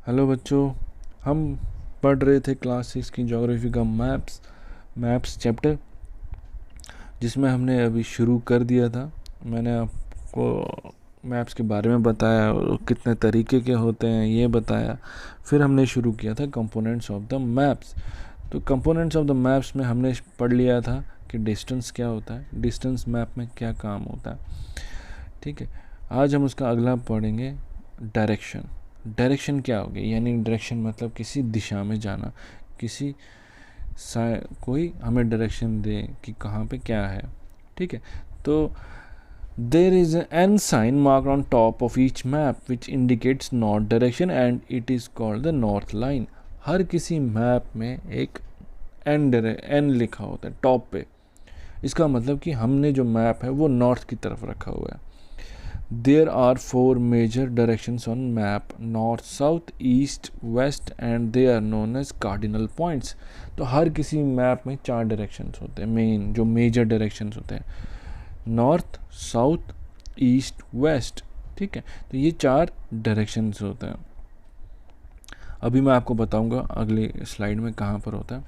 Hello बच्चों, हम पढ़ रहे थे क्लास 6 की ज्योग्राफी का मैप्स चैप्टर, जिसमें हमने अभी शुरू कर दिया था। मैंने आपको मैप्स के बारे में बताया और कितने तरीके के होते हैं ये बताया। फिर हमने शुरू किया था कंपोनेंट्स ऑफ द मैप्स। तो कंपोनेंट्स ऑफ द मैप्स में हमने पढ़ लिया था कि डिस्टेंस क्या होता है, डिस्टेंस मैप में क्या काम होता है। ठीक है, आज हम उसका अगला पढ़ेंगे डायरेक्शन। डायरेक्शन क्या हो गया, यानी डायरेक्शन मतलब किसी दिशा में जाना, किसी कोई हमें डायरेक्शन दे कि कहाँ पे क्या है। ठीक है, तो there is an sign mark on top of each map which indicates north direction and it is called the north line. हर किसी मैप में एक एन लिखा होता है टॉप पे। इसका मतलब कि हमने जो मैप है वो नॉर्थ की तरफ रखा हुआ है। There are four major directions on map: north, south, east, west, and they are known as cardinal points. तो हर किसी मैप में 4 डायरेक्शंस होते हैं, मेन जो मेजर डायरेक्शंस होते हैं, नॉर्थ, साउथ, ईस्ट, वेस्ट। ठीक है, तो ये 4 डायरेक्शंस होते हैं। अभी मैं आपको बताऊंगा अगले स्लाइड में कहाँ पर होता है।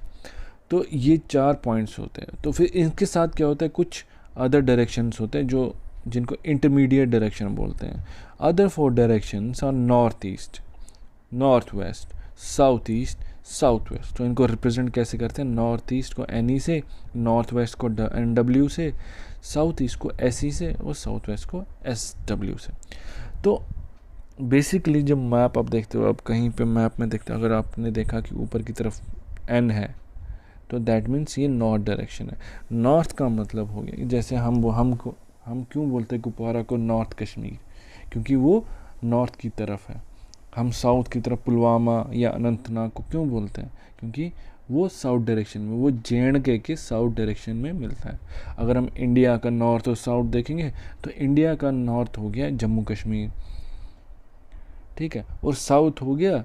तो ये 4 पॉइंट्स होते हैं। तो फिर इनके साथ क्या होता है, कुछ अदर डायरेक्शंस होते हैं जो जिनको इंटरमीडिएट डायरेक्शन बोलते हैं। Other 4 directions are north east, north west, south east, south west. तो इनको रिप्रेजेंट कैसे करते हैं, नॉर्थ ईस्ट को एन ई से, नॉर्थ वेस्ट को एन डब्ल्यू से, साउथ ईस्ट को एस ई से और साउथ वेस्ट को एस डब्ल्यू से। तो बेसिकली जब मैप आप देखते हो, अब कहीं पे मैप में देखते हो, अगर आपने देखा कि ऊपर की तरफ एन है तो दैट मीन्स ये नॉर्थ डायरेक्शन है। नॉर्थ का मतलब हो गया, जैसे हम क्यों बोलते हैं कुपवारा को नॉर्थ कश्मीर, क्योंकि वो नॉर्थ की तरफ है। हम साउथ की तरफ पुलवामा या अनंतनाग को क्यों बोलते हैं, क्योंकि वो साउथ डायरेक्शन में, वो जे के साउथ डायरेक्शन में मिलता है। अगर हम इंडिया का नॉर्थ और साउथ देखेंगे तो इंडिया का नॉर्थ हो गया जम्मू कश्मीर, ठीक है, और साउथ हो गया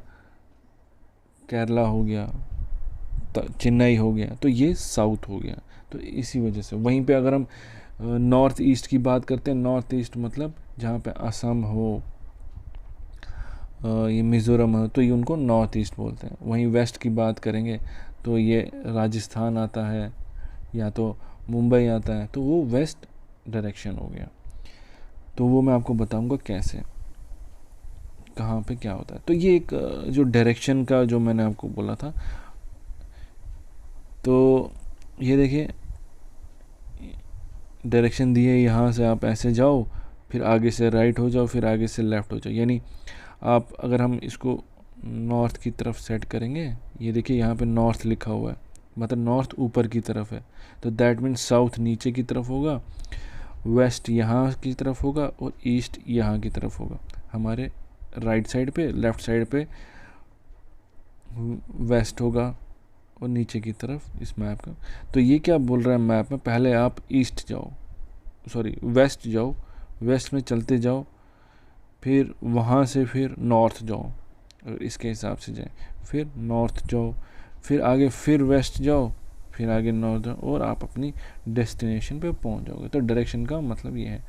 केरला, हो गया चेन्नई, हो गया, तो ये साउथ हो गया। तो इसी वजह से वहीं पे अगर हम नॉर्थ ईस्ट की बात करते हैं, नॉर्थ ईस्ट मतलब जहाँ पे असम हो, ये मिज़ोरम हो, तो ये उनको नॉर्थ ईस्ट बोलते हैं। वहीं वेस्ट की बात करेंगे तो ये राजस्थान आता है या तो मुंबई आता है, तो वो वेस्ट डायरेक्शन हो गया। तो वो मैं आपको बताऊंगा कैसे, कहाँ पे क्या होता है। तो ये एक जो डायरेक्शन का जो मैंने आपको बोला था, तो ये देखिए डायरेक्शन दी है, यहाँ से आप ऐसे जाओ, फिर आगे से राइट हो जाओ, फिर आगे से लेफ़्ट हो जाओ। यानी आप अगर हम इसको नॉर्थ की तरफ सेट करेंगे, ये देखिए यहाँ पे नॉर्थ लिखा हुआ है, मतलब नॉर्थ ऊपर की तरफ है, तो दैट मीन्स साउथ नीचे की तरफ होगा, वेस्ट यहाँ की तरफ होगा और ईस्ट यहाँ की तरफ होगा। हमारे राइट साइड पे, लेफ़्ट साइड पे वेस्ट होगा और नीचे की तरफ इस मैप का। तो ये क्या बोल रहा है मैप में, पहले आप ईस्ट जाओ, सॉरी वेस्ट जाओ, वेस्ट में चलते जाओ, फिर वहाँ से फिर नॉर्थ जाओ, और इसके हिसाब से जाए, फिर नॉर्थ जाओ, फिर आगे फिर वेस्ट जाओ, फिर आगे नॉर्थ जाओ, और आप अपनी डेस्टिनेशन पे पहुँच जाओगे। तो डायरेक्शन का मतलब ये है,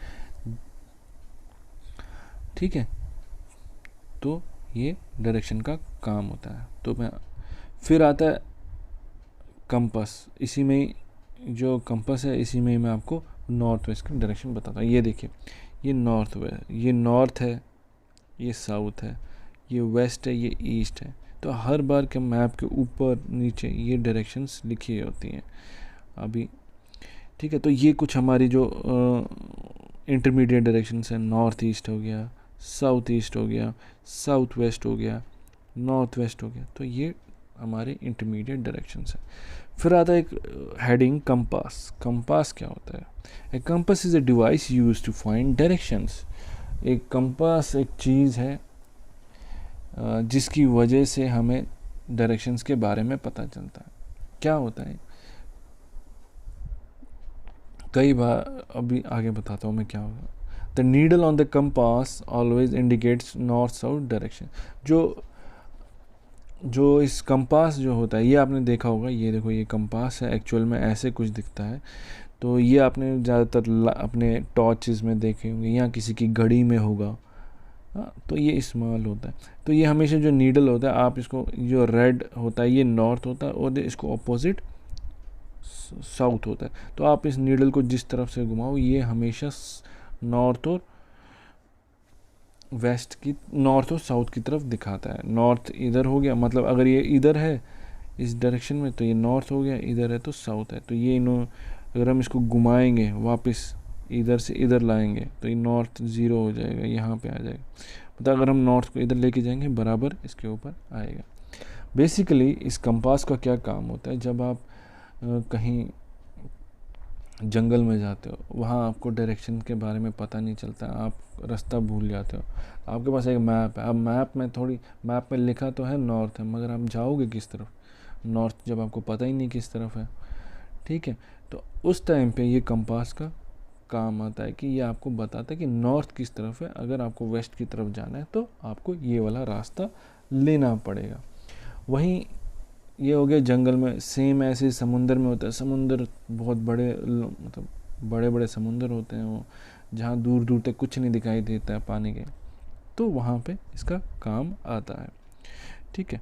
ठीक है। तो ये डायरेक्शन का काम होता है। तो मैं फिर आता है कंपास। इसी में जो कंपास है, इसी में मैं आपको नॉर्थ वेस्ट की डायरेक्शन बताता हूँ। ये देखिए, ये नॉर्थ वेस्ट, ये नॉर्थ है, ये साउथ है, ये वेस्ट है, ये ईस्ट है। तो हर बार के मैप के ऊपर नीचे ये डायरेक्शंस लिखी होती हैं अभी, ठीक है। तो ये कुछ हमारी जो इंटरमीडिएट डायरेक्शंस हैं, नॉर्थ ईस्ट हो गया, साउथ ईस्ट हो गया, साउथ वेस्ट हो गया, नॉर्थ वेस्ट हो गया। तो ये हमारे इंटरमीडिएट डायरेक्शंस हैं। फिर आता है एक हेडिंग कंपास। कंपास क्या होता है? A compass is a device used to find directions. एक कंपास एक चीज़ है जिसकी वजह से हमें डायरेक्शंस के बारे में पता चलता है। क्या होता है, कई बार अभी आगे बताता हूँ मैं क्या होगा। The needle on the compass always indicates north south direction. जो इस कंपास जो होता है, ये आपने देखा होगा, ये देखो ये कंपास है, एक्चुअल में ऐसे कुछ दिखता है। तो ये आपने ज़्यादातर अपने टॉर्चेस में देखे होंगे या किसी की घड़ी में होगा, हाँ, तो ये इस्तेमाल होता है। तो ये हमेशा जो नीडल होता है, आप इसको, जो रेड होता है ये नॉर्थ होता है और इसको अपोजिट साउथ होता है। तो आप इस नीडल को जिस तरफ से घुमाओ ये हमेशा नॉर्थ और वेस्ट की, नॉर्थ और साउथ की तरफ दिखाता है। नॉर्थ इधर हो गया, मतलब अगर ये इधर है इस डायरेक्शन में तो ये नॉर्थ हो गया, इधर है तो साउथ है। तो ये अगर हम इसको घुमाएंगे वापस इधर से इधर लाएंगे तो ये नॉर्थ ज़ीरो हो जाएगा, यहाँ पे आ जाएगा। मतलब अगर हम नॉर्थ को इधर लेके जाएंगे बराबर इसके ऊपर आएगा। बेसिकली इस कंपास का क्या काम होता है, जब आप कहीं जंगल में जाते हो, वहाँ आपको डायरेक्शन के बारे में पता नहीं चलता, आप रास्ता भूल जाते हो, आपके पास एक मैप है। अब मैप में लिखा तो है नॉर्थ है, मगर आप जाओगे किस तरफ, नॉर्थ, जब आपको पता ही नहीं किस तरफ है। ठीक है, तो उस टाइम पे ये कंपास का काम आता है कि ये आपको बताता है कि नॉर्थ किस तरफ है। अगर आपको वेस्ट की तरफ जाना है तो आपको ये वाला रास्ता लेना पड़ेगा। वहीं ये हो गया जंगल में। सेम ऐसे समुंदर में होता है। समुंदर बहुत बड़े, मतलब बड़े बड़े समुंदर होते हैं वो, जहाँ दूर दूर तक कुछ नहीं दिखाई देता है पानी के, तो वहाँ पे इसका काम आता है। ठीक है।